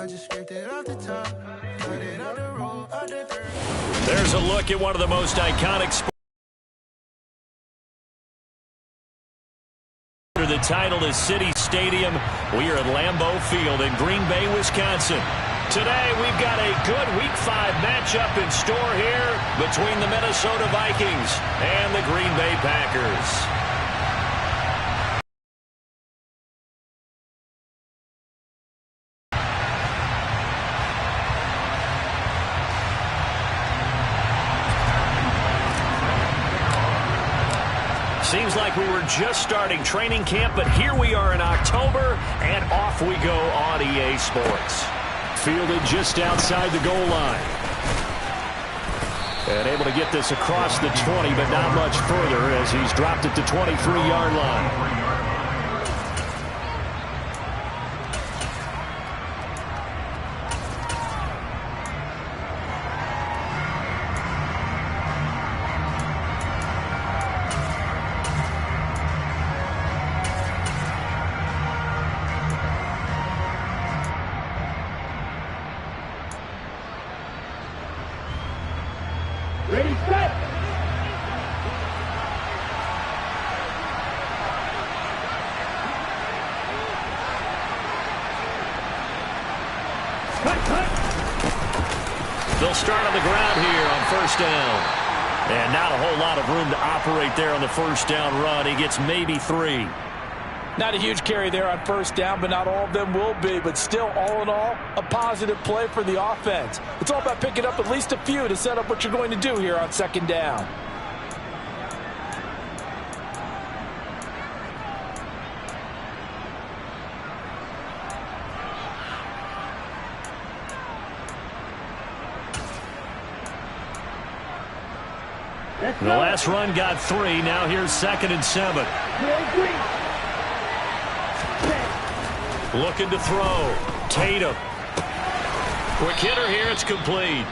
There's a look at one of the most iconic sports. The title is City Stadium. We are at Lambeau Field in Green Bay, Wisconsin. Today, we've got a good Week 5 matchup in store here between the Minnesota Vikings and the Green Bay Packers. Seems like we were just starting training camp, but here we are in October, and off we go on EA Sports. Fielded just outside the goal line. And able to get this across the 20, but not much further as he's dropped it to 23-yard line. Ready, set! They'll start on the ground here on first down. And not a whole lot of room to operate there on the first down run. He gets maybe 3. Not a huge carry there on first down, but not all of them will be. But still, all in all, a positive play for the offense. It's all about picking up at least a few to set up what you're going to do here on second down. The last run got 3. Now here's 2nd and 7. Looking to throw. Tatum. Quick hitter here. It's complete.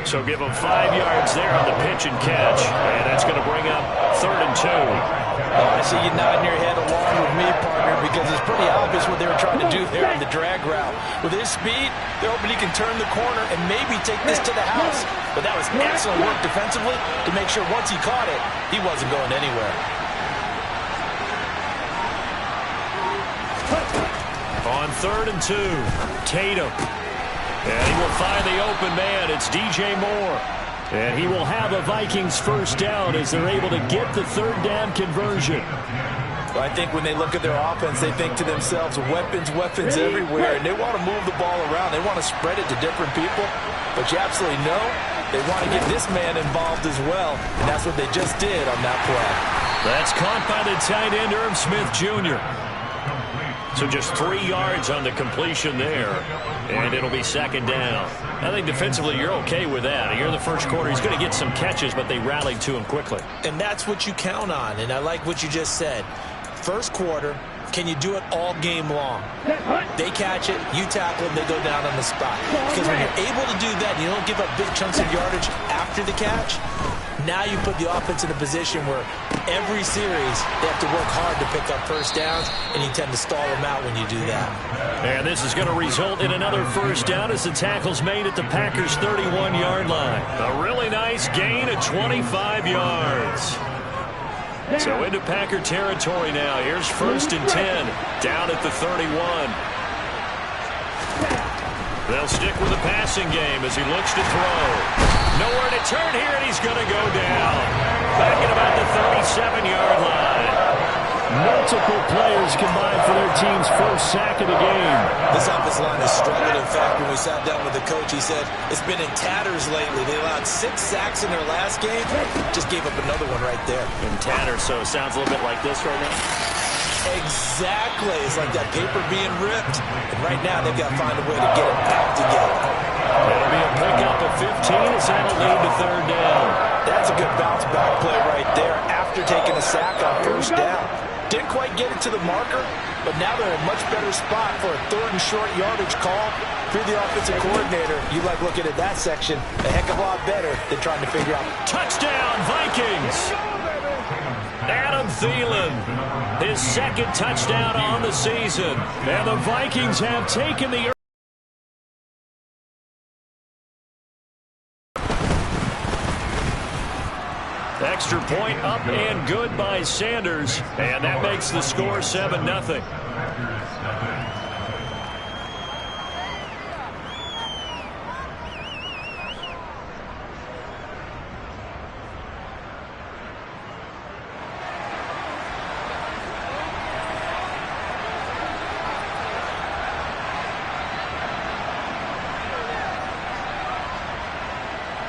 So give him 5 yards there on the pitch and catch. And that's going to bring up 3rd and 2. I see you nodding your head along with me, partner, because it's pretty obvious what they were trying to do there in the drag route. With his speed, they're hoping he can turn the corner and maybe take this to the house. But that was excellent work defensively to make sure once he caught it, he wasn't going anywhere. On 3rd and 2, Tatum. And he will find the open man. It's DJ Moore. And he will have a Vikings first down as they're able to get the 3rd down conversion. Well, I think when they look at their offense, they think to themselves, weapons, weapons everywhere. And they want to move the ball around. They want to spread it to different people. But you absolutely know they want to get this man involved as well. And that's what they just did on that play. That's caught by the tight end, Irv Smith Jr. So just 3 yards on the completion there, and it'll be 2nd down. I think defensively you're okay with that. Here in the first quarter, he's going to get some catches, but they rallied to him quickly. And that's what you count on, and I like what you just said. First quarter, can you do it all game long? They catch it, you tackle them, they go down on the spot. Because when you're able to do that, you don't give up big chunks of yardage after the catch. Now you put the offense in a position where every series they have to work hard to pick up first downs, and you tend to stall them out when you do that. And this is going to result in another first down as the tackle's made at the Packers' 31-yard line. A really nice gain of 25 yards. So into Packer territory now. Here's 1st and 10 down at the 31. They'll stick with the passing game as he looks to throw. Nowhere to turn here, and he's going to go down. Back at about the 37-yard line. Multiple players combined for their team's first sack of the game. This offensive line has struggled. In fact, when we sat down with the coach, he said it's been in tatters lately. They allowed 6 sacks in their last game. Just gave up another one right there. In tatters, so it sounds a little bit like this right now. Exactly. It's like that paper being ripped. And right now, they've got to find a way to get it back together. It'll be a pickup of 15 as that'll lead to 3rd down. That's a good bounce-back play right there after taking a sack on first down. Didn't quite get it to the marker, but now they're in a much better spot for a 3rd and short yardage call. If you're the offensive coordinator, you like looking at that section a heck of a lot better than trying to figure out. Touchdown, Vikings! Adam Thielen, his 2nd touchdown on the season. And the Vikings have taken the Extra point up and good by Sanders. And that makes the score 7-0.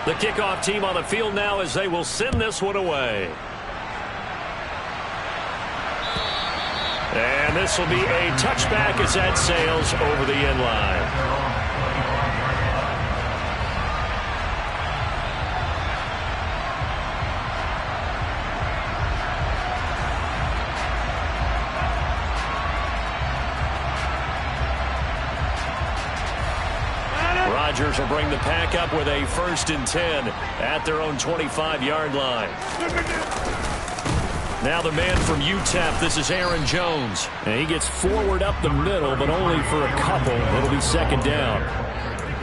The kickoff team on the field now as they will send this one away. And this will be a touchback as that sails over the end line. Rodgers will bring the pack up with a 1st and 10 at their own 25-yard line. Now the man from UTEP, this is Aaron Jones. And he gets forward up the middle, but only for a couple. It'll be 2nd down.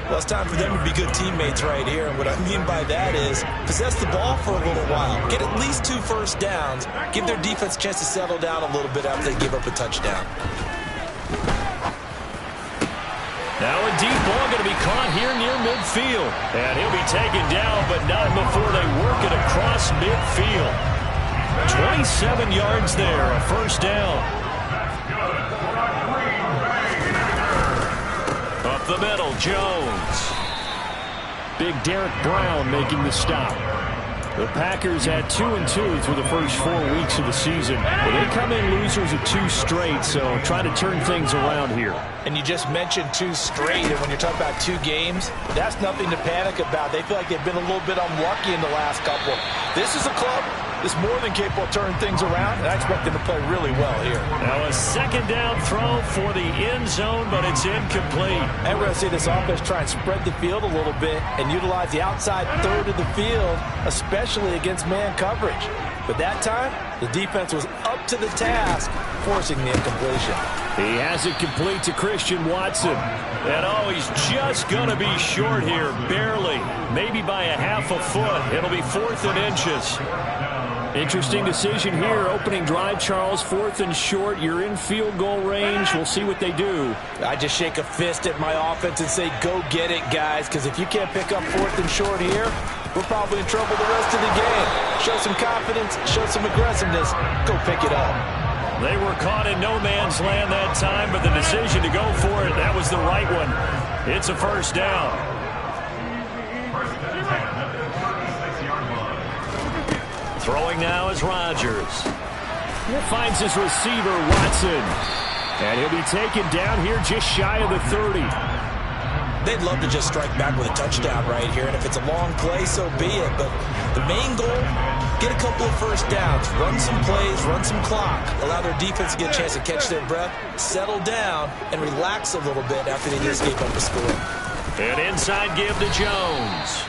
Well, it's time for them to be good teammates right here. And what I mean by that is possess the ball for a little while. Get at least 2 first downs. Give their defense a chance to settle down a little bit after they give up a touchdown. Now a deep ball going to be caught here near midfield. And he'll be taken down, but not before they work it across midfield. 27 yards there, a 1st down. Up the middle, Jones. Big Derek Brown making the stop. The Packers at 2-2 through the first 4 weeks of the season. Well, they come in losers of 2 straight, so trying to turn things around here. And you just mentioned 2 straight, and when you're talking about 2 games, that's nothing to panic about. They feel like they've been a little bit unlucky in the last couple. This is a club that's more than capable of turning things around, and I expect them to play really well here. Now a 2nd down throw for the end zone, but it's incomplete. And we're going to see this offense try and spread the field a little bit and utilize the outside third of the field, especially against man coverage. But that time, the defense was up to the task, forcing the incompletion. He has it complete to Christian Watson. And oh, he's just going to be short here, barely. Maybe by a half a foot. It'll be 4th and inches. Interesting decision here. Opening drive, Charles. 4th and short. You're in field goal range. We'll see what they do. I just shake a fist at my offense and say, go get it, guys. Because if you can't pick up 4th and short here, we're probably in trouble the rest of the game. Show some confidence. Show some aggressiveness. Go pick it up. They were caught in no man's land that time, but the decision to go for it, that was the right one. It's a 1st down. Throwing now is Rodgers. He finds his receiver, Watson. And he'll be taken down here just shy of the 30. They'd love to just strike back with a touchdown right here, and if it's a long play, so be it. But the main goal, get a couple of 1st downs, run some plays, run some clock, allow their defense to get a chance to catch their breath, settle down, and relax a little bit after they just gave up a score. And inside give to Jones.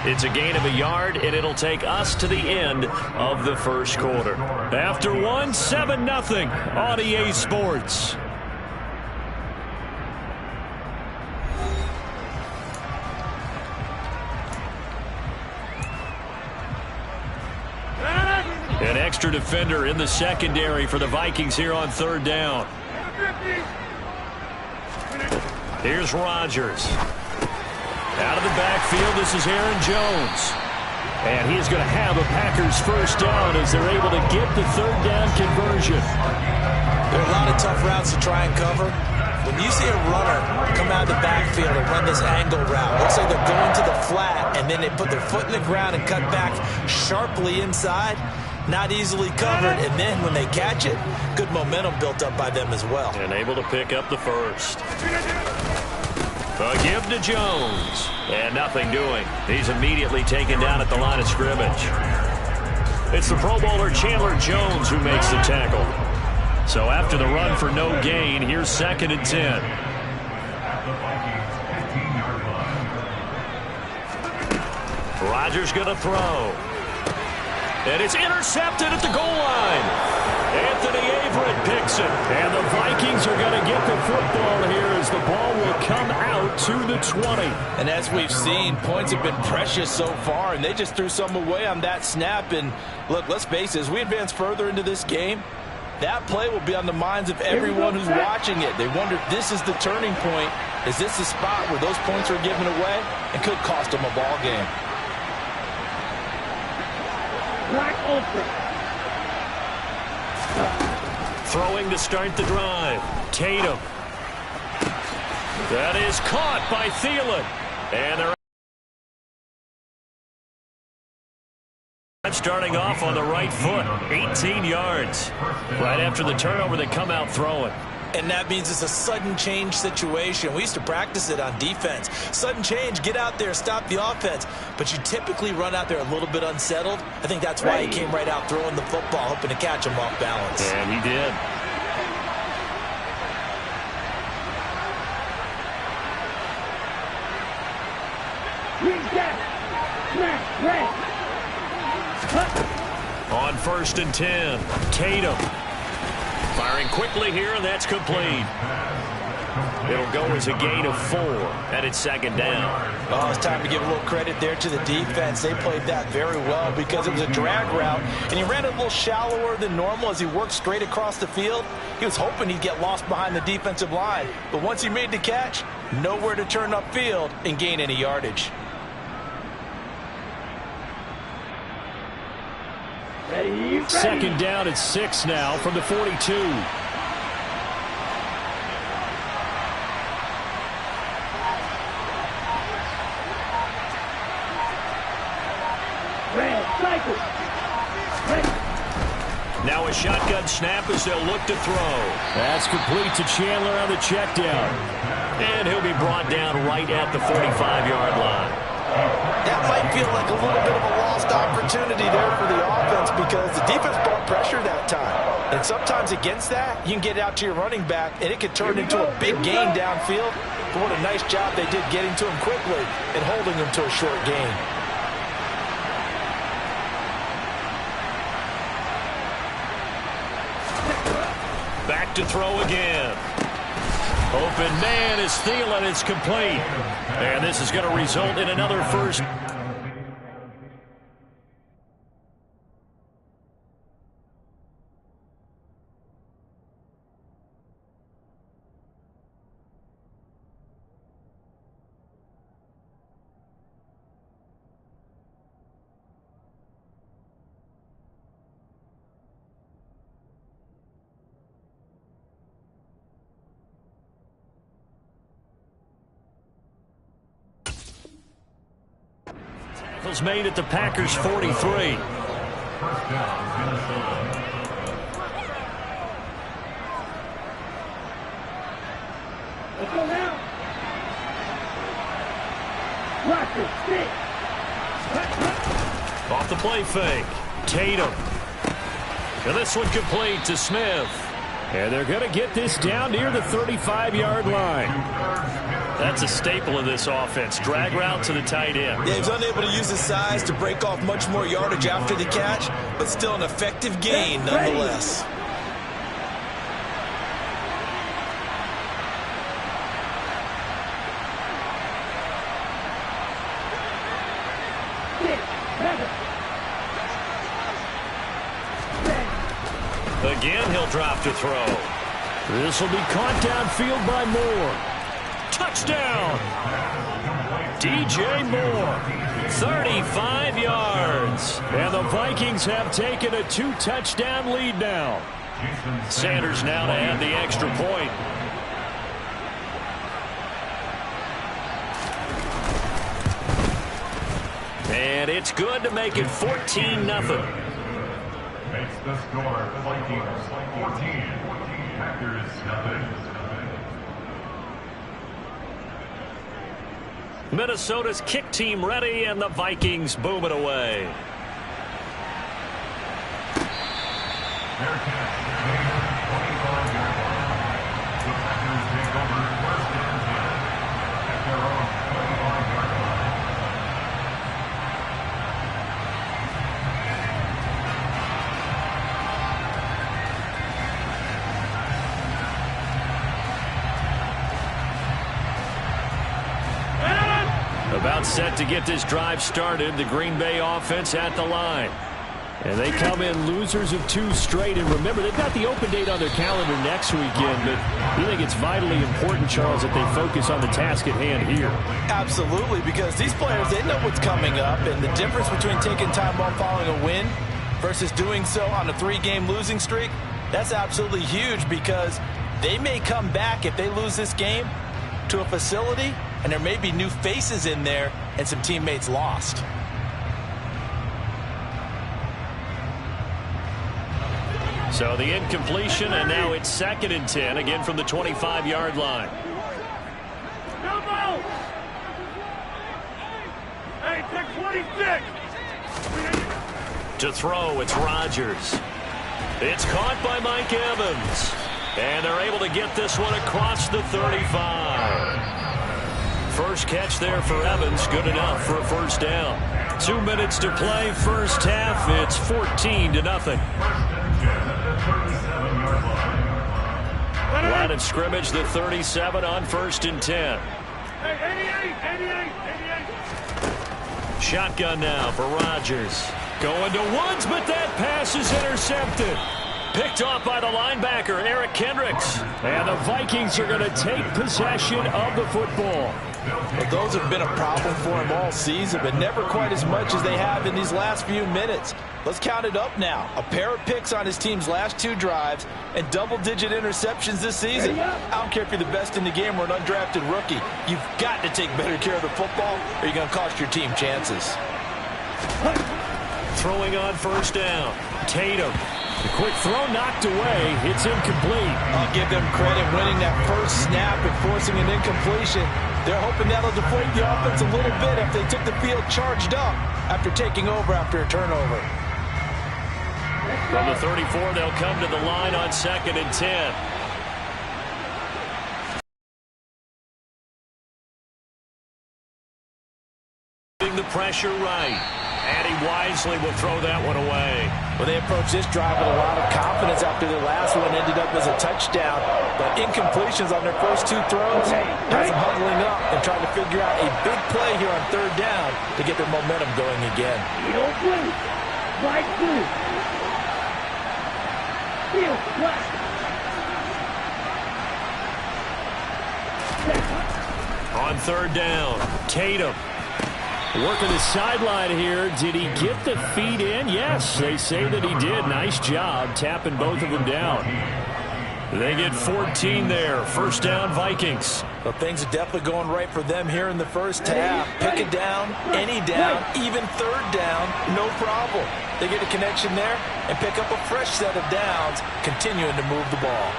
It's a gain of a yard, and it'll take us to the end of the 1st quarter. After 1, 7-0 on EA Sports. An extra defender in the secondary for the Vikings here on 3rd down. Here's Rodgers. Out of the backfield, this is Aaron Jones. And he is going to have a Packers 1st down as they're able to get the 3rd down conversion. There are a lot of tough routes to try and cover. When you see a runner come out of the backfield and run this angle route, looks like they're going to the flat, and then they put their foot in the ground and cut back sharply inside. Not easily covered, and then when they catch it, good momentum built up by them as well. And able to pick up the 1st. A give to Jones. And nothing doing. He's immediately taken down at the line of scrimmage. It's the Pro Bowler Chandler Jones who makes the tackle. So after the run for no gain, here's 2nd and 10. Rodgers going to throw. And it's intercepted at the goal line. Anthony Averett kicks it. And the Vikings are going to get the football here as the ball will come out to the 20. And as we've seen, points have been precious so far, and they just threw some away on that snap. And look, let's face it, as we advance further into this game, that play will be on the minds of everyone who's watching it. They wonder, this is the turning point. Is this the spot where those points are given away? It could cost them a ball game. Throwing to start the drive. Tatum. That is caught by Thielen. And they're starting off on the right foot. 18 yards. Right after the turnover, they come out throwing. And that means it's a sudden change situation. We used to practice it on defense. Sudden change, get out there, stop the offense. But you typically run out there a little bit unsettled. I think that's why he came right out throwing the football, hoping to catch him off balance. And he did. On 1st and 10, Tatum. Firing quickly here, and that's complete. It'll go as a gain of 4, and it's 2nd down. Oh, it's time to give a little credit there to the defense. They played that very well because it was a drag route, and he ran it a little shallower than normal as he worked straight across the field. He was hoping he'd get lost behind the defensive line, but once he made the catch, nowhere to turn upfield and gain any yardage. Ready. 2nd down at 6 now from the 42. Now a shotgun snap as they'll look to throw. That's complete to Chandler on the check down. And he'll be brought down right at the 45-yard line. That might feel like a little bit of a lost opportunity there for the offense because the defense brought pressure that time. And sometimes against that, you can get out to your running back, and it could turn into a big gain downfield. But what a nice job they did getting to him quickly and holding him to a short gain. Back to throw again. Open man is Thielen. It's complete. And this is going to result in another first. Tackles made at the Packers 43. Let's go now. Watch it, stick. Off the play fake. Tatum. And this one complete to Smith. And they're going to get this down near the 35-yard line. That's a staple of this offense. Drag route to the tight end. Yeah, he was unable to use his size to break off much more yardage after the catch, but still an effective gain nonetheless. Again, he'll drop to throw. This will be caught downfield by Moore. Touchdown! DJ Moore, 35 yards. And the Vikings have taken a 2-touchdown lead now. Sanders now to add the extra point. And it's good to make it 14-0. Makes the score Vikings 14, Packers nothing. Minnesota's kick team ready, and the Vikings boom it away. Their catch, 25-yard line. The Packers take over 1st and 10 at their own 25-yard line. timeout set to get this drive started. The Green Bay offense at the line. And they come in losers of 2 straight. And remember, they've got the open date on their calendar next weekend. But you think it's vitally important, Charles, that they focus on the task at hand here? Absolutely, because these players, they know what's coming up. And the difference between taking time off following a win versus doing so on a 3-game losing streak, that's absolutely huge, because they may come back if they lose this game to a facility, and there may be new faces in there and some teammates lost. So the incompletion, and now it's 2nd and 10, again from the 25-yard line. Hey, take 26. To throw, it's Rodgers. It's caught by Mike Evans. And they're able to get this one across the 35. First catch there for Evans, good enough for a first down. 2 minutes to play, first half. It's 14-0. Line of scrimmage, the 37 on 1st and 10. Hey, 88. Shotgun now for Rodgers. Going to Woods, but that pass is intercepted. Picked off by the linebacker, Eric Kendricks. And the Vikings are going to take possession of the football. Well, those have been a problem for him all season, but never quite as much as they have in these last few minutes. Let's count it up now. A pair of picks on his team's last 2 drives and double-digit interceptions this season. I don't care if you're the best in the game or an undrafted rookie. You've got to take better care of the football, or you're going to cost your team chances. Throwing on first down. Tatum. The quick throw knocked away. It's incomplete. I'll give them credit winning that first snap and forcing an incompletion. They're hoping that'll deflate the offense a little bit if they took the field charged up after taking over after a turnover. From the 34, they'll come to the line on 2nd and 10. The pressure right. And he wisely will throw that one away. Well, they approached this drive with a lot of confidence after their last one ended up as a touchdown. But incompletions on their first 2 throws has them huddling up and trying to figure out a big play here on 3rd down to get their momentum going again. Field blue. Right blue. Field black. On 3rd down, Tatum. Working the sideline here. Did he get the feet in? Yes, they say that he did. Nice job tapping both of them down. They get 14 there. First down, Vikings. Well, things are definitely going right for them here in the first half. Pick it down, any down, even 3rd down, no problem. They get a connection there and pick up a fresh set of downs, continuing to move the ball.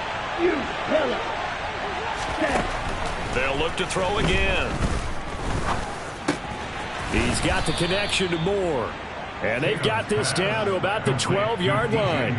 They'll look to throw again. He's got the connection to Moore. And they've got this down to about the 12-yard line.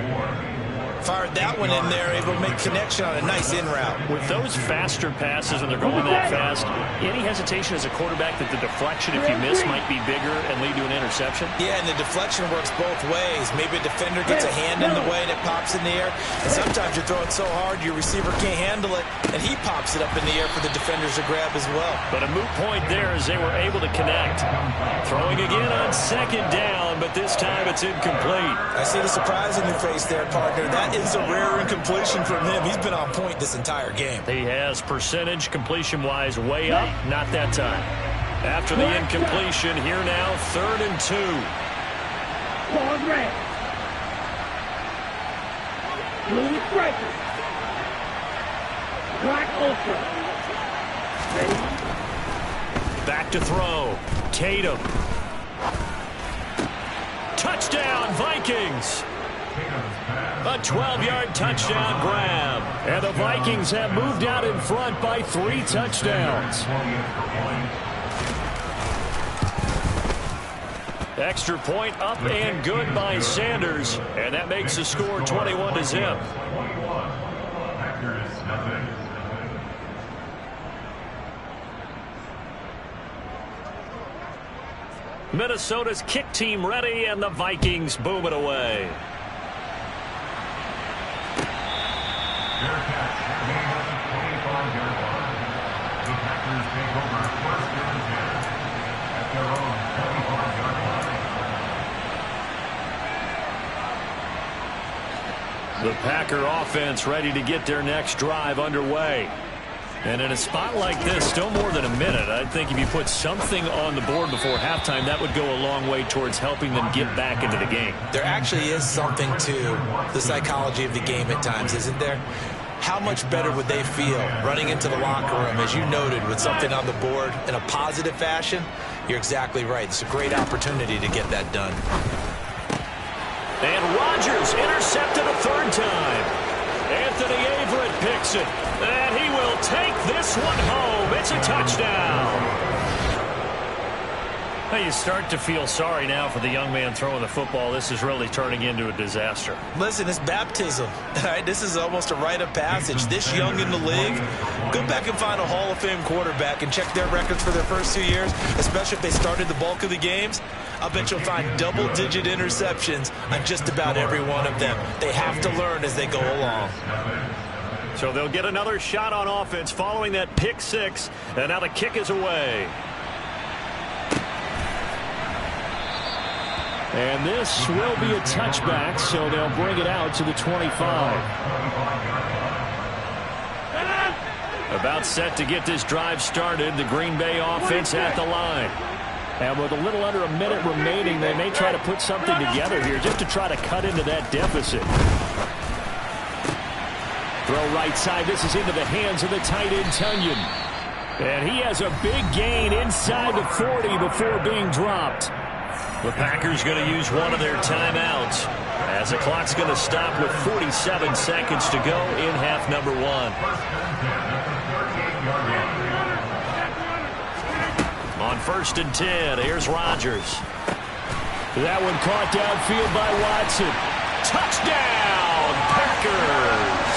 Fired that one in there, able to make connection on a nice in route. With those faster passes and they're going that fast, any hesitation as a quarterback that the deflection, if you miss, might be bigger and lead to an interception? Yeah, and the deflection works both ways. Maybe a defender gets a hand in the way and it pops in the air. And sometimes you're throwing so hard your receiver can't handle it, and he pops it up in the air for the defenders to grab as well. But a moot point there as they were able to connect. Throwing again on 2nd down, but this time it's incomplete. I see the surprise in your face there, partner. That is a rare incompletion from him. He's been on point this entire game. He has percentage completion-wise way up, not that time. After the incompletion, here now, 3rd and 2. Ball red. Blue striker. Black ultra. Ready? Back to throw. Tatum. Touchdown, Vikings. A 12-yard touchdown grab. And the Vikings have moved out in front by 3 touchdowns. Extra point up and good by Sanders. And that makes the score 21-0. Minnesota's kick team ready, and the Vikings boom it away. The Packer offense ready to get their next drive underway. And in a spot like this, still more than a minute, I think if you put something on the board before halftime, that would go a long way towards helping them get back into the game. There actually is something to the psychology of the game at times, isn't there? How much better would they feel running into the locker room, as you noted, with something on the board in a positive fashion? You're exactly right. It's a great opportunity to get that done. And Rodgers intercepted a third time. Anthony Averett picks it. And he will take this one home. It's a touchdown. Now you start to feel sorry now for the young man throwing the football. This is really turning into a disaster. Listen, it's baptism. All right, this is almost a rite of passage. This young in the league, go back and find a Hall of Fame quarterback and check their records for their first 2 years, especially if they started the bulk of the games. I'll bet you'll find double-digit interceptions on just about every one of them. They have to learn as they go along. So they'll get another shot on offense following that pick six, and now the kick is away. And this will be a touchback, so they'll bring it out to the 25. About set to get this drive started, the Green Bay offense at the line. And with a little under a minute remaining, they may try to put something together here just to try to cut into that deficit. Throw right side. This is into the hands of the tight end, Tunyon. And he has a big gain inside the 40 before being dropped. The Packers going to use one of their timeouts as the clock's going to stop with 47 seconds to go in half number one. On 1st and 10, here's Rodgers. That one caught downfield by Watson. Touchdown, Packers!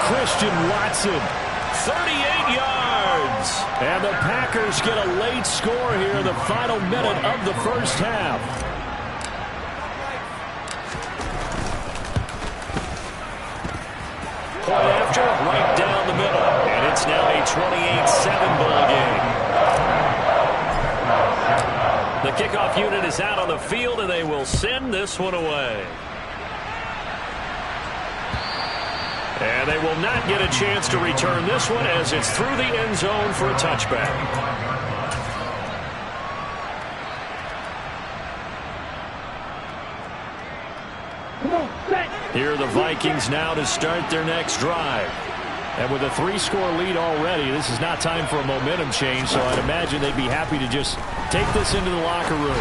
Christian Watson, 38 yards. And the Packers get a late score here in the final minute of the first half. Point after, right down the middle. And it's now a 28-7 ball game. The kickoff unit is out on the field, and they will send this one away. And they will not get a chance to return this one as it's through the end zone for a touchback. Here are the Vikings now to start their next drive. And with a 3-score lead already, this is not time for a momentum change, so I'd imagine they'd be happy to just take this into the locker room.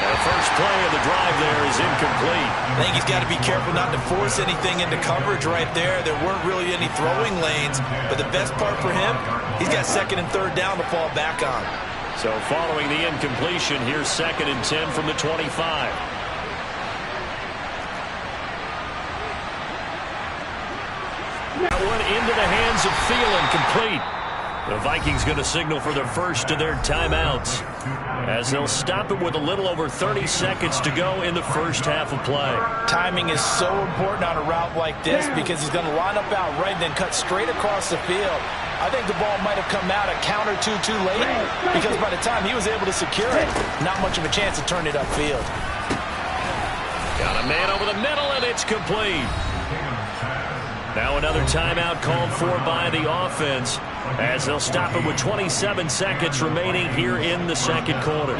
The first play of the drive there is incomplete. I think he's got to be careful not to force anything into coverage right there. There weren't really any throwing lanes, but the best part for him, he's got 2nd and 3rd down to fall back on. So following the incompletion, here's 2nd and 10 from the 25. That one into the hands of Thielen, complete. The Vikings going to signal for their first of their timeouts as they'll stop it with a little over 30 seconds to go in the first half of play. Timing is so important on a route like this because he's going to line up out right and then cut straight across the field. I think the ball might have come out a count or two too late because by the time he was able to secure it, not much of a chance to turn it upfield. Got a man over the middle, and it's complete. Now another timeout called for by the offense as they'll stop it with 27 seconds remaining here in the second quarter.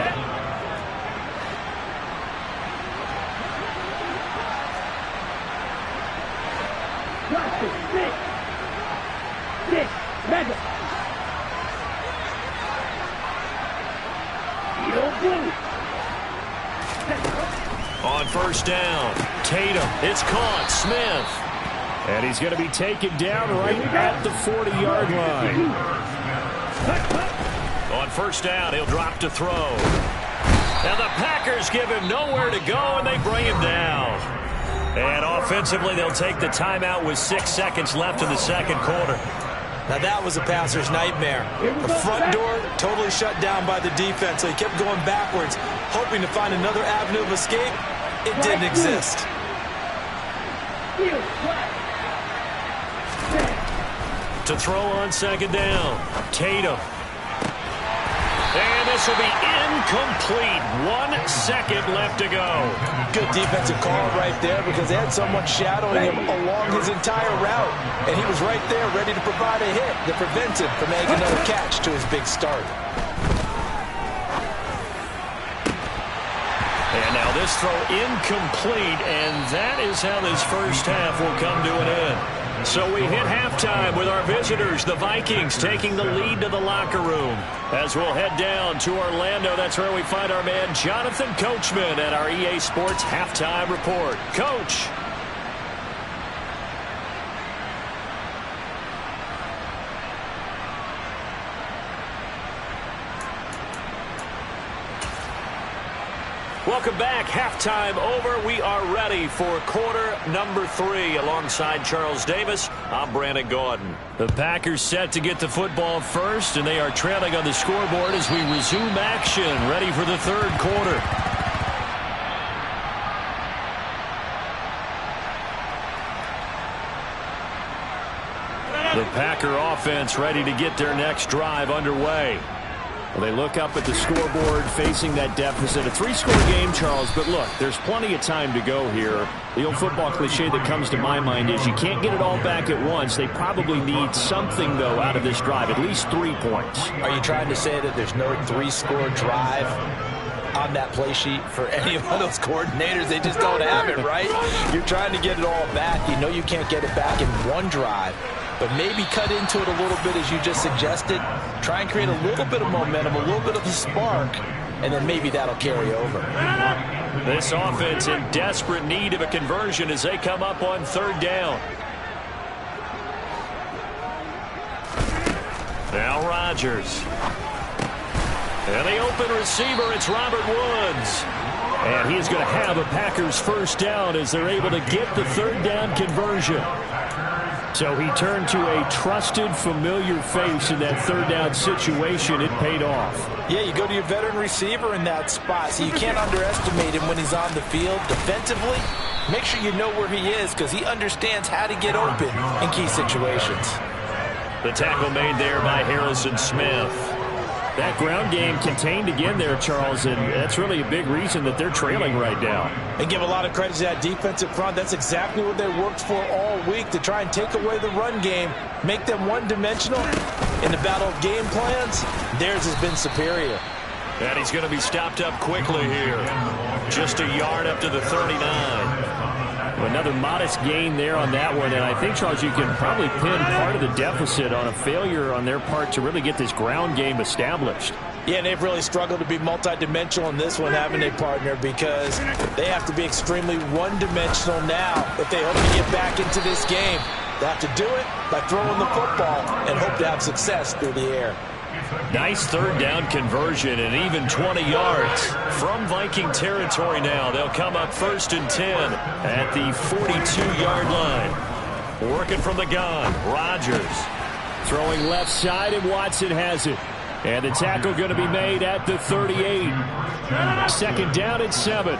On 1st down, Tatum, it's caught, Smith. And he's going to be taken down right at the 40-yard line. On 1st down, he'll drop to throw. Now the Packers give him nowhere to go, and they bring him down. And offensively, they'll take the timeout with 6 seconds left in the second quarter. Now that was a passer's nightmare. The front door totally shut down by the defense, so he kept going backwards, hoping to find another avenue of escape. It didn't exist. To throw on 2nd down, Tatum. And this will be incomplete. 1 second left to go. Good defensive call right there because they had someone shadowing him along his entire route. And he was right there ready to provide a hit that prevents him from making another catch to his big start. And now this throw incomplete, and that is how this first half will come to an end. So we hit halftime with our visitors, the Vikings, taking the lead to the locker room. As we'll head down to Orlando, that's where we find our man Jonathan Coachman at our EA Sports Halftime Report. Coach. Welcome back. Halftime over. We are ready for quarter number 3. Alongside Charles Davis, I'm Brandon Gaudin. The Packers set to get the football first, and they are trailing on the scoreboard as we resume action, ready for the third quarter. The Packer offense ready to get their next drive underway. Well, they look up at the scoreboard facing that deficit. A 3-score game, Charles, but look, there's plenty of time to go here. The old football cliche that comes to my mind is you can't get it all back at once. They probably need something, though, out of this drive, at least 3 points. Are you trying to say that there's no 3-score drive on that play sheet for any of those coordinators? They just don't have it, right? You're trying to get it all back. You know you can't get it back in one drive. But maybe cut into it a little bit as you just suggested. Try and create a little bit of momentum, a little bit of a spark, and then maybe that'll carry over. This offense in desperate need of a conversion as they come up on third down. Now Rodgers. And the open receiver, it's Robert Woods. And he's going to have a Packers first down as they're able to get the third down conversion. So he turned to a trusted, familiar face in that third down situation. It paid off. Yeah, you go to your veteran receiver in that spot, so you can't underestimate him when he's on the field. Defensively, make sure you know where he is because he understands how to get open in key situations. The tackle made there by Harrison Smith. That ground game contained again there, Charles, and that's really a big reason that they're trailing right now. And give a lot of credit to that defensive front. That's exactly what they worked for all week, to try and take away the run game, make them one-dimensional. In the battle of game plans, theirs has been superior. And he's going to be stopped up quickly here. Just a yard up to the 39. Another modest gain there on that one, and I think, Charles, you can probably pin part of the deficit on a failure on their part to really get this ground game established. Yeah, and they've really struggled to be multidimensional in this one, haven't they, partner? Because they have to be extremely one-dimensional now if they hope to get back into this game. They have to do it by throwing the football and hope to have success through the air. Nice third down conversion and even 20 yards from Viking territory now. They'll come up 1st and 10 at the 42-yard line. Working from the gun, Rodgers throwing left side, and Watson has it. And the tackle going to be made at the 38. 2nd down and 7.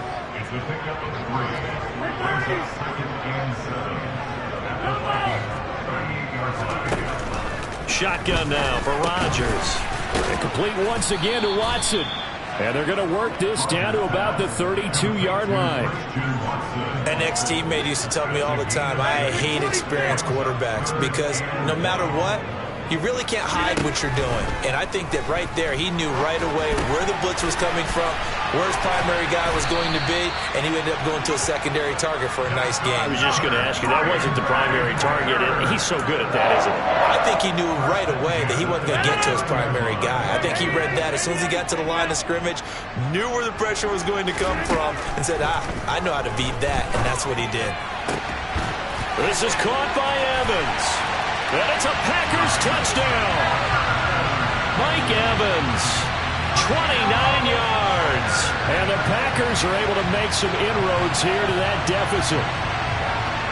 Shotgun now for Rodgers. And complete once again to Watson. And they're going to work this down to about the 32-yard line. An ex-teammate used to tell me all the time, I hate experienced quarterbacks because no matter what, you really can't hide what you're doing. And I think that right there, he knew right away where the blitz was coming from, where his primary guy was going to be, and he ended up going to a secondary target for a nice game. I was just going to ask you, that wasn't the primary target. He's so good at that, isn't he? I think he knew right away that he wasn't going to get to his primary guy. I think he read that as soon as he got to the line of scrimmage, knew where the pressure was going to come from, and said, I know how to beat that, and that's what he did. This is caught by Evans. And it's a Packers touchdown. Mike Evans, 29 yards. And the Packers are able to make some inroads here to that deficit.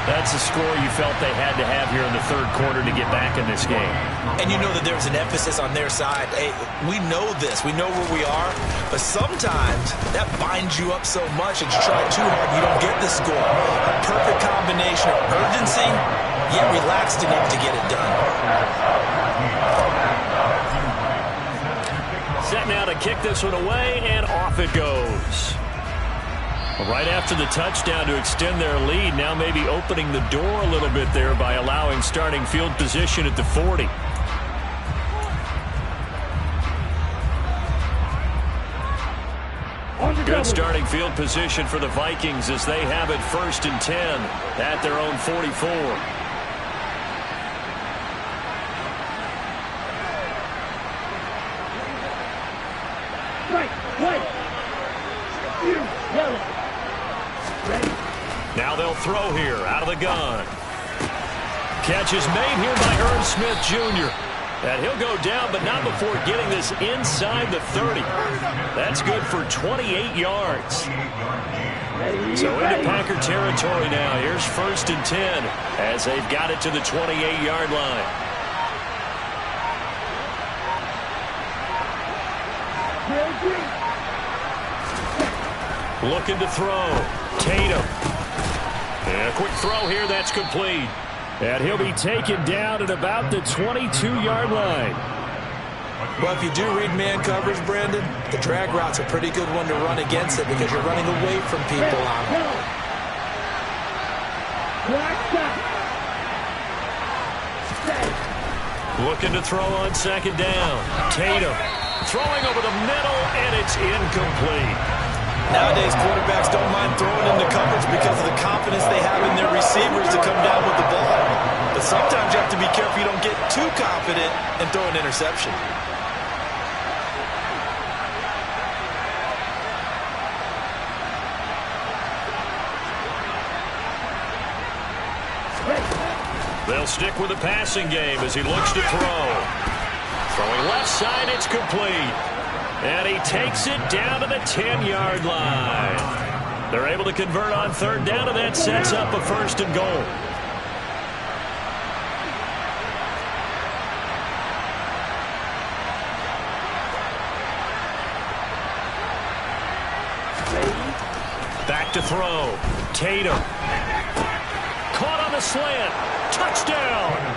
That's the score you felt they had to have here in the third quarter to get back in this game. And you know that there's an emphasis on their side. Hey, we know this. We know where we are. But sometimes that binds you up so much that you try too hard, you don't get the score. A perfect combination of urgency, yet relaxed enough to get it done. Set now to kick this one away, and off it goes. Right after the touchdown to extend their lead, now maybe opening the door a little bit there by allowing starting field position at the 40. Good starting field position for the Vikings as they have it 1st and 10 at their own 44. Now they'll throw here out of the gun. Catch is made here by Irv Smith Jr. And he'll go down, but not before getting this inside the 30. That's good for 28 yards. So into Packer territory now. Here's 1st and 10 as they've got it to the 28-yard line. Looking to throw. Tatum. And a quick throw here. That's complete. And he'll be taken down at about the 22-yard line. Well, if you do read man coverage, Brandon, the drag route's a pretty good one to run against it because you're running away from people on it. Looking to throw on 2nd down. Tatum throwing over the middle, and it's incomplete. Nowadays, quarterbacks don't mind throwing into coverage because of the confidence they have in their receivers to come down with the ball. But sometimes you have to be careful you don't get too confident and throw an interception. They'll stick with the passing game as he looks to throw. Throwing left side, it's complete. And he takes it down to the 10-yard line. They're able to convert on 3rd down, and that sets up a 1st and goal. Back to throw. Tatum. Caught on the slant. Touchdown.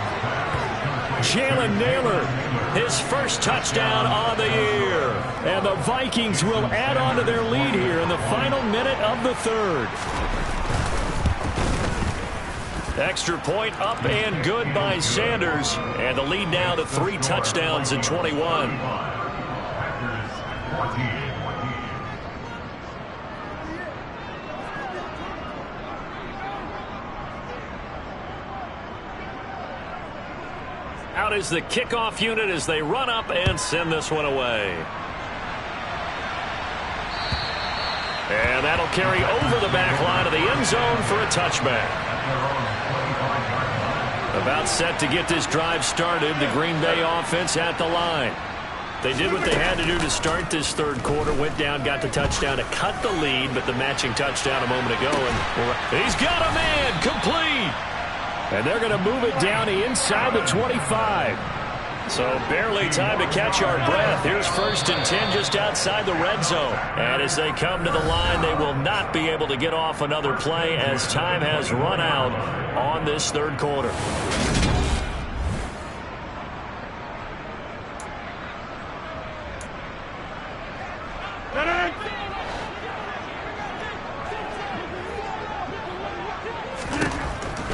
Jalen Nailor, his first touchdown on the year. And the Vikings will add on to their lead here in the final minute of the 3rd. Extra point up and good by Sanders. And the lead now to 3 touchdowns at 21. Out is the kickoff unit as they run up and send this one away. And that'll carry over the back line of the end zone for a touchback. About set to get this drive started, the Green Bay offense at the line. They did what they had to do to start this 3rd quarter, went down, got the touchdown to cut the lead, but the matching touchdown a moment ago. And he's got a man, complete. And they're going to move it down inside the 25. So barely time to catch our breath. Here's 1st and 10 just outside the red zone. And as they come to the line, they will not be able to get off another play as time has run out on this 3rd quarter.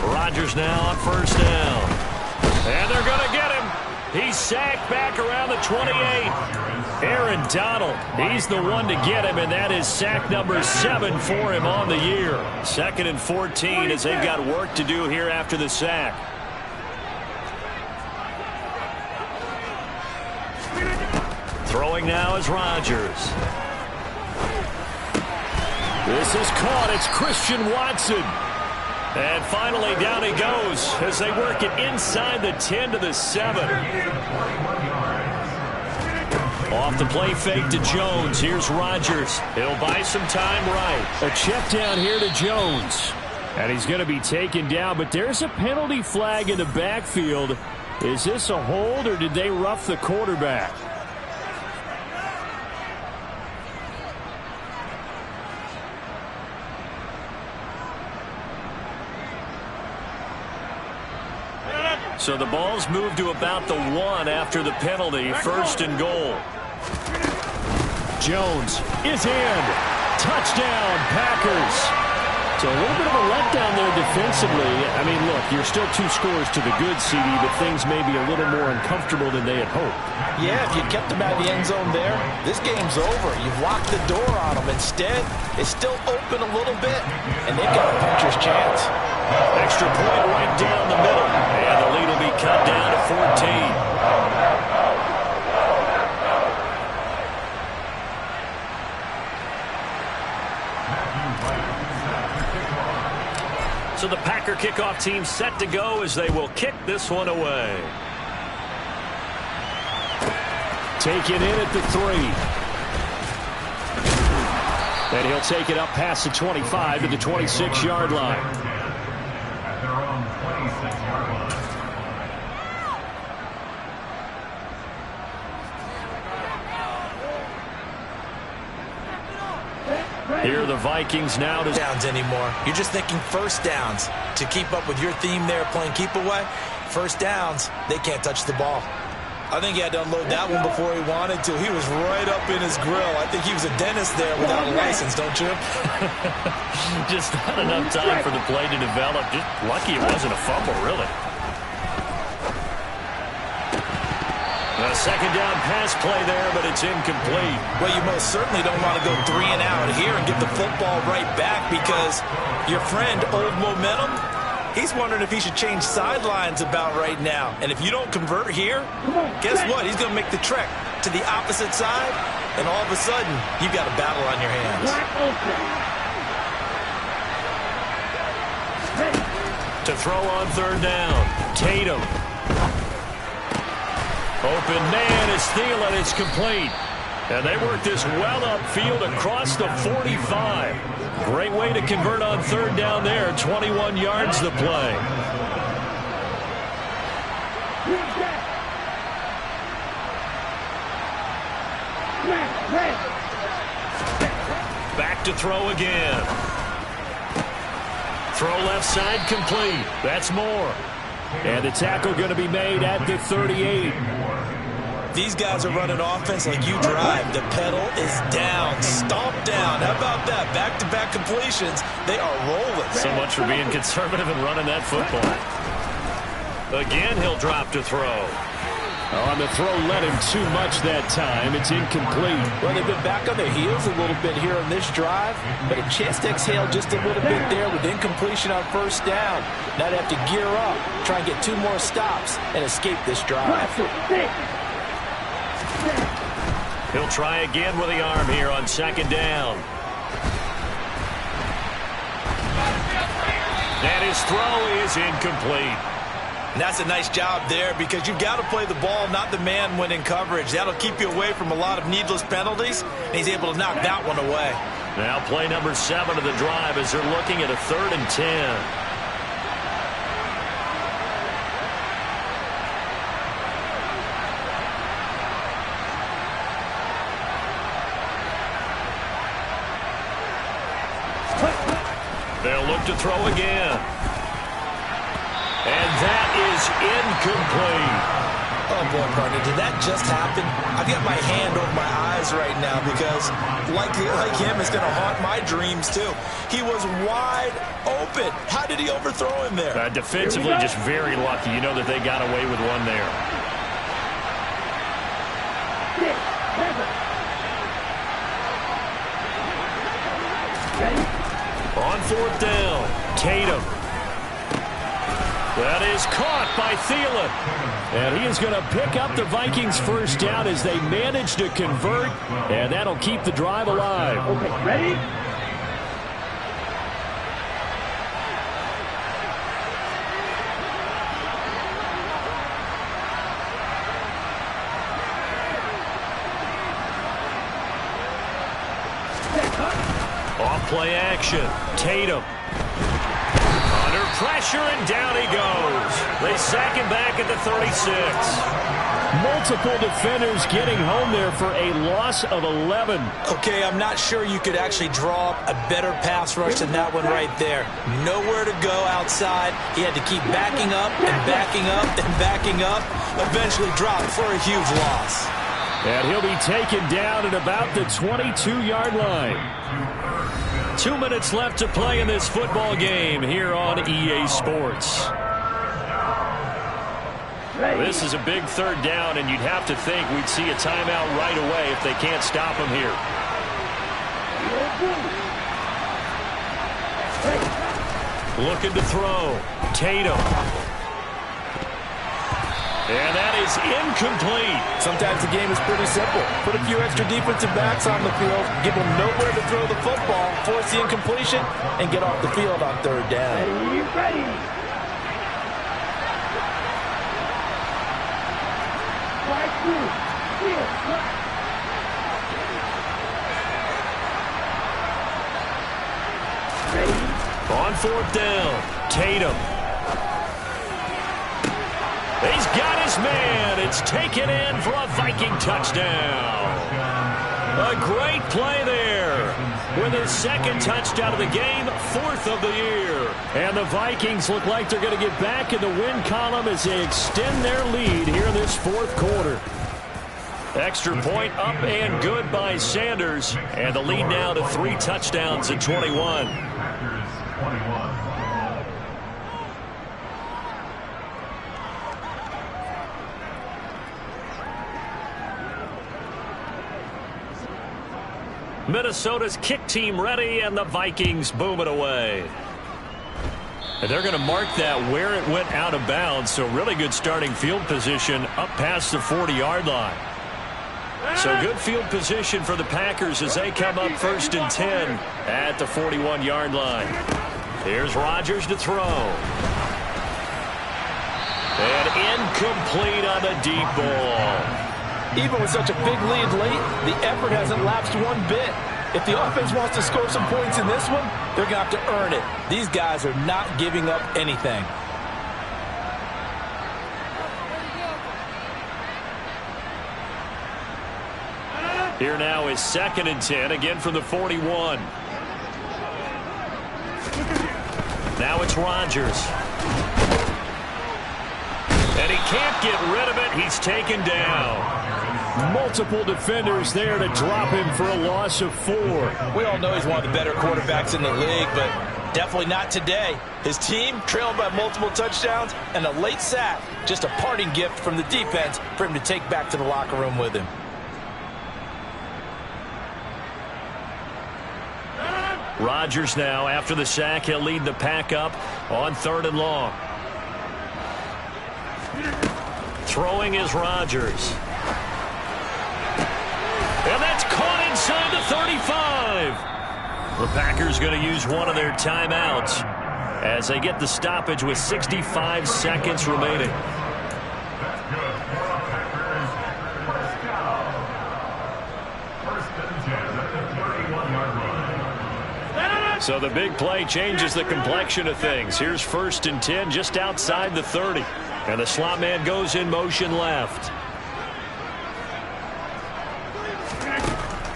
Rodgers now on 1st down. And they're going to get him. He's sacked back around the 28. Aaron Donald, he's the one to get him, and that is sack number 7 for him on the year. 2nd and 14 as they've got work to do here after the sack. Throwing now is Rodgers. This is caught. It's Christian Watson. And finally, down he goes as they work it inside the 10 to the 7. Off the play fake to Jones. Here's Rodgers. He'll buy some time right. A check down here to Jones. And he's going to be taken down, but there's a penalty flag in the backfield. Is this a hold, or did they rough the quarterback? So the ball's moved to about the 1 after the penalty. 1st and goal. Jones is in. Touchdown, Packers. So a little bit of a letdown there defensively. I mean, look, you're still 2 scores to the good, CD, but things may be a little more uncomfortable than they had hoped. Yeah, if you kept them out of the end zone there, this game's over. You've locked the door on them. Instead, it's still open a little bit, and they've got a puncher's chance. Extra point right down the middle, and the lead will be cut down to 14. So the Packer kickoff team set to go as they will kick this one away. Taken in at the 3. And he'll take it up past the 25 to the 26-yard line. At their own 26-yard line. Here are the Vikings now to Downs anymore. You're just thinking first downs. To keep up with your theme there, playing keep away, first downs, they can't touch the ball. I think he had to unload that one before he wanted to. He was right up in his grill. I think he was a dentist there without a license, don't you? just not enough time for the play to develop. Just lucky it wasn't a fumble, really. A second down pass play there, but it's incomplete. Well, you most certainly don't want to go 3 and out here and get the football right back because your friend, Old Momentum, he's wondering if he should change sidelines about right now. And if you don't convert here, guess what? He's going to make the trek to the opposite side, and all of a sudden, you've got a battle on your hands. To throw on third down, Tatum. Open man is Thielen. It's complete. And they work this well upfield across the 45. Great way to convert on third down there. 21 yards to play. Back to throw again. Throw left side complete. That's more. And the tackle going to be made at the 38. These guys are running offense like you drive. The pedal is down, stomp down. How about that? Back-to-back completions. They are rolling. So much for being conservative and running that football. Again, he'll drop to throw. On the throw, let him too much that time. It's incomplete. Well, they've been back on their heels a little bit here on this drive, but a chance to exhale just a little bit there with incompletion on first down. Now they have to gear up, try and get 2 more stops, and escape this drive. He'll try again with the arm here on second down. And his throw is incomplete. And that's a nice job there because you've got to play the ball, not the man when in coverage. That'll keep you away from a lot of needless penalties, and he's able to knock that one away. Now play number 7 of the drive as they're looking at a 3rd and 10. They'll look to throw again. And that is incomplete. Oh, boy, partner, did that just happen? I've got my hand over my eyes right now because, like him, it's going to haunt my dreams, too. He was wide open. How did he overthrow him there? Defensively, just very lucky. You know that they got away with one there. On 4th down, Tatum. That is caught by Thielen. And he is going to pick up the Vikings' first down as they manage to convert. And that'll keep the drive alive. Okay, ready? Off play action. Tatum. Under pressure, and down he goes. They sack him back at the 36. Multiple defenders getting home there for a loss of 11. Okay, I'm not sure you could actually draw up a better pass rush than that one right there. Nowhere to go outside. He had to keep backing up and backing up and backing up. Eventually dropped for a huge loss. And he'll be taken down at about the 22-yard line. 2 minutes left to play in this football game here on EA Sports. This is a big third down, and you'd have to think we'd see a timeout right away if they can't stop him here. Looking to throw. Tatum. And that is incomplete. Sometimes the game is pretty simple. Put a few extra defensive backs on the field, give them nowhere to throw the football, force the incompletion, and get off the field on third down. Ready. On fourth down, Tatum. He's got his man. It's taken in for a Viking touchdown. A great play there. With his second touchdown of the game, fourth of the year. And the Vikings look like they're going to get back in the win column as they extend their lead here in this fourth quarter. Extra point up and good by Sanders. And the lead now to 3 touchdowns at 21. Minnesota's kick team ready, and the Vikings boom it away. And they're going to mark that where it went out of bounds, so really good starting field position up past the 40-yard line. So good field position for the Packers as they come up 1st and 10 at the 41-yard line. Here's Rodgers to throw. And incomplete on the deep ball. Even with such a big lead late, the effort hasn't lapsed one bit. If the offense wants to score some points in this one, they're going to have to earn it. These guys are not giving up anything. Here now is 2nd and 10, again from the 41. Now it's Rodgers. And he can't get rid of it. He's taken down. Multiple defenders there to drop him for a loss of 4. We all know he's one of the better quarterbacks in the league, but definitely not today. His team trailed by multiple touchdowns and a late sack. Just a parting gift from the defense for him to take back to the locker room with him. Rodgers now, after the sack, he'll lead the pack up on 3rd and long. Throwing is Rodgers. And that's caught inside the 35. The Packers going to use one of their timeouts as they get the stoppage with 65 seconds remaining. That's good for the Packers. First down. 1st and 10 at the 31-yard line. So the big play changes the complexion of things. Here's 1st and 10 just outside the 30. And the slot man goes in motion left.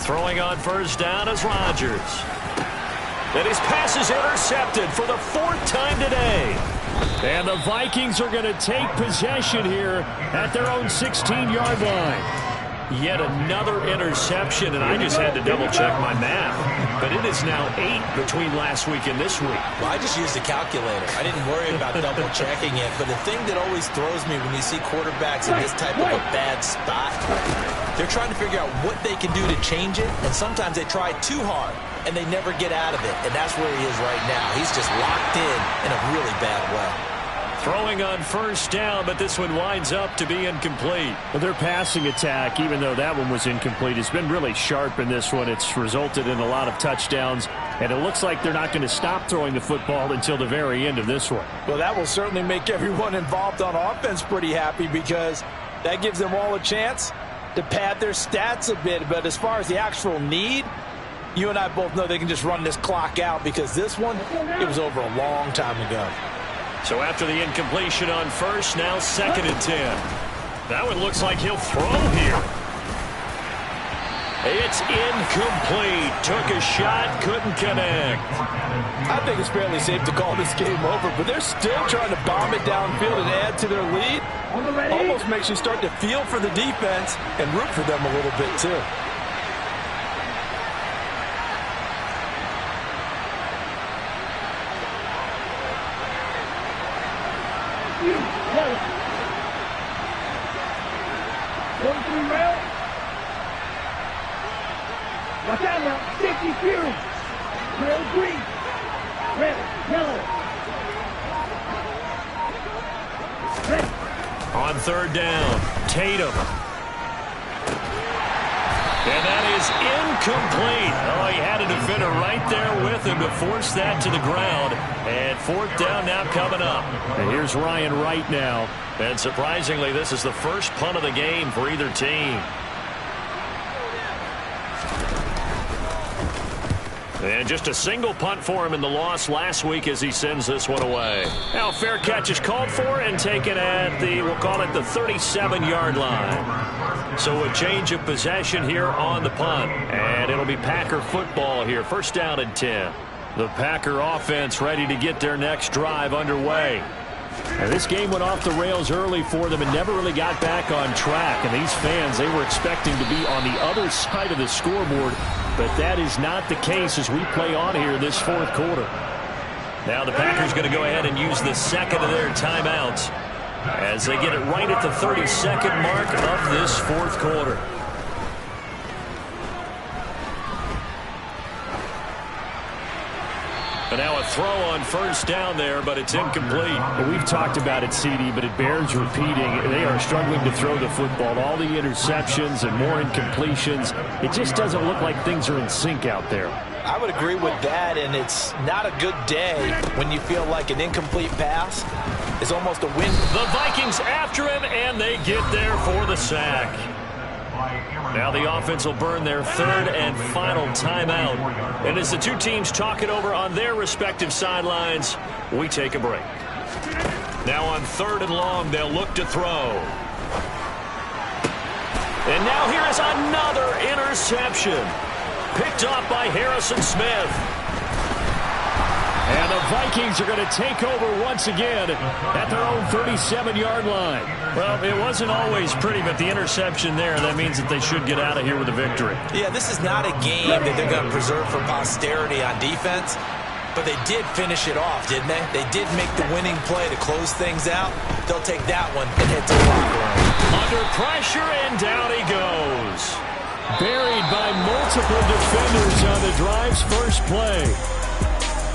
Throwing on 1st down is Rodgers. And his pass is intercepted for the 4th time today. And the Vikings are going to take possession here at their own 16-yard line. Yet another interception, and I just had to double-check my math. But it is now 8 between last week and this week. Well, I just used a calculator. I didn't worry about double-checking it. But the thing that always throws me when you see quarterbacks in this type of a bad spot, they're trying to figure out what they can do to change it, and sometimes they try too hard, and they never get out of it. And that's where he is right now. He's just locked in a really bad way. Throwing on 1st down, but this one winds up to be incomplete. Well, their passing attack, even though that one was incomplete, has been really sharp in this one. It's resulted in a lot of touchdowns, and it looks like they're not going to stop throwing the football until the very end of this one. Well, that will certainly make everyone involved on offense pretty happy because that gives them all a chance to pad their stats a bit. But as far as the actual need, you and I both know they can just run this clock out because this one, it was over a long time ago. So after the incompletion on 1st, now 2nd and 10. That one looks like he'll throw here. It's incomplete. Took a shot, couldn't connect. I think it's fairly safe to call this game over, but they're still trying to bomb it downfield and add to their lead. Almost makes you start to feel for the defense and root for them a little bit, too. Watch out now, safety fury. Trail green. Red, yellow. Red. On third down, Tatum. And that is incomplete. Oh, he had a defender right there with him to force that to the ground. And fourth down now coming up. And here's Ryan Wright now. And surprisingly, this is the first punt of the game for either team. And just a single punt for him in the loss last week as he sends this one away. Now fair catch is called for and taken at the, we'll call it the 37-yard line. So a change of possession here on the punt. And it'll be Packer football here. First down and 10. The Packer offense ready to get their next drive underway. And this game went off the rails early for them and never really got back on track. And these fans, they were expecting to be on the other side of the scoreboard. But that is not the case as we play on here this fourth quarter. Now the Packers going to go ahead and use the second of their timeouts as they get it right at the 32nd mark of this fourth quarter. And now a throw on first down there, but it's incomplete. Well, we've talked about it, CD, but it bears repeating. They are struggling to throw the football. All the interceptions and more incompletions. It just doesn't look like things are in sync out there. I would agree with that, and it's not a good day when you feel like an incomplete pass is almost a win. The Vikings after him, and they get there for the sack. Now the offense will burn their third and final timeout. And as the two teams talk it over on their respective sidelines, we take a break. Now on third and long, they'll look to throw. And now here is another interception. Picked off by Harrison Smith. And the Vikings are going to take over once again at their own 37-yard line. Well, it wasn't always pretty, but the interception there, that means that they should get out of here with a victory. Yeah, this is not a game that they're going to preserve for posterity on defense, but they did finish it off, didn't they? They did make the winning play to close things out. They'll take that one and head to the locker room. Under pressure, and down he goes. Buried by multiple defenders on the drive's first play.